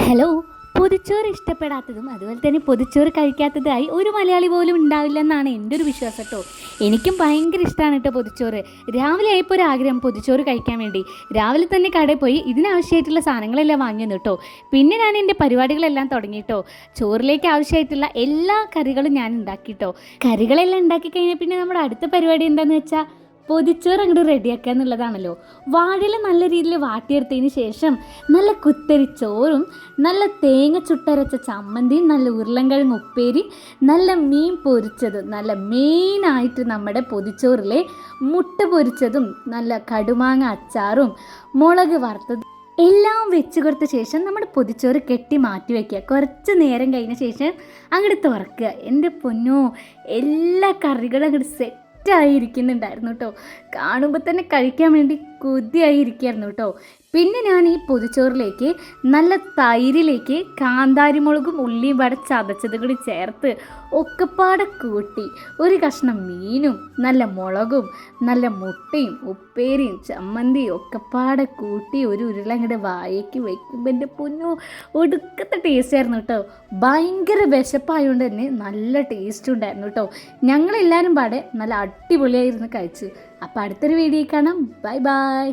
Hello. പൊതിച്ചോറ് ഇഷ്ടപ്പെടാത്തതും അതുപോലെ തന്നെ പൊതിച്ചോറ് കഴിക്കാത്തതായി ഒരു മലയാളി പോലും ഉണ്ടാവില്ലെന്നാണ് എൻ്റെ ഒരു വിശ്വാസം കേട്ടോ. എനിക്കും ഭയങ്കര ഇഷ്ടമാണ് കേട്ടോ പൊതിച്ചോറ്. രാവിലെ ആയപ്പോൾ ഒരു ആഗ്രഹം പൊതിച്ചോറ് കഴിക്കാൻ വേണ്ടി രാവിലെ തന്നെ കടയിൽ പോയി ഇതിനാവശ്യമായിട്ടുള്ള സാധനങ്ങളെല്ലാം വാങ്ങിയെന്നു കേട്ടോ. പിന്നെ ഞാൻ എൻ്റെ പരിപാടികളെല്ലാം തുടങ്ങിയിട്ടോ. ചോറിലേക്ക് ആവശ്യമായിട്ടുള്ള എല്ലാ കറികളും ഞാൻ ഉണ്ടാക്കിയിട്ടോ. കറികളെല്ലാം ഉണ്ടാക്കി കഴിഞ്ഞാൽ പിന്നെ നമ്മുടെ അടുത്ത പരിപാടി എന്താണെന്ന് വെച്ചാൽ പൊതിച്ചോറ് അങ്ങോട്ട് റെഡിയാക്കുക എന്നുള്ളതാണല്ലോ. വാഴയില നല്ല രീതിയിൽ വാട്ടിയെടുത്തതിന് ശേഷം നല്ല കുത്തരി ചോറും നല്ല തേങ്ങ ചുട്ടരച്ച ചമ്മന്തിയും നല്ല ഉരുളൻകിഴങ്ങ് ഉപ്പേരി നല്ല മീൻ പൊരിച്ചതും നല്ല മെയിനായിട്ട് നമ്മുടെ പൊതിച്ചോറിലെ മുട്ട പൊരിച്ചതും നല്ല കടുമാങ്ങ അച്ചാറും മുളക് വറുത്തതും എല്ലാം വെച്ച് കൊടുത്ത ശേഷം നമ്മുടെ പൊതിച്ചോറ് കെട്ടി മാറ്റി വയ്ക്കുക. കുറച്ച് നേരം കഴിഞ്ഞ ശേഷം അങ്ങോട്ട് തുറക്കുക. എൻ്റെ പൊന്നോ, എല്ലാ കറികളും അങ്ങോട്ട് സെറ്റായിരിക്കുന്നുണ്ടായിരുന്നു കേട്ടോ. കാണുമ്പോൾ തന്നെ കഴിക്കാൻ വേണ്ടി കൊതിയായിരിക്കായിരുന്നു കേട്ടോ. പിന്നെ ഞാൻ ഈ പൊതിച്ചോറിലേക്ക് നല്ല തൈരിലേക്ക് കാന്താരിമുളകും ഉള്ളിയും വട ചതച്ചത് കൂടി ചേർത്ത് ഒക്കെപ്പാടെ കൂട്ടി ഒരു കഷ്ണം മീനും നല്ല മുളകും നല്ല മുട്ടയും ഉപ്പേരിയും ചമ്മന്തിയും ഒക്കെപ്പാടെ കൂട്ടി ഒരു ഉരുളങ്ങടെ വായയ്ക്ക് വയ്ക്കുമ്പോൾ എൻ്റെ പൊന്നോ ഒടുക്കത്തെ ടേസ്റ്റ് ആയിരുന്നു കേട്ടോ. ഭയങ്കര വിശപ്പായതുകൊണ്ട് തന്നെ നല്ല ടേസ്റ്റും ഉണ്ടായിരുന്നു കേട്ടോ. ഞങ്ങളെല്ലാവരും പാടെ നല്ല അടിപൊളിയായിരുന്നു കഴിച്ചു. അപ്പോൾ അടുത്തൊരു വീഡിയോ കാണാം. Bye bye.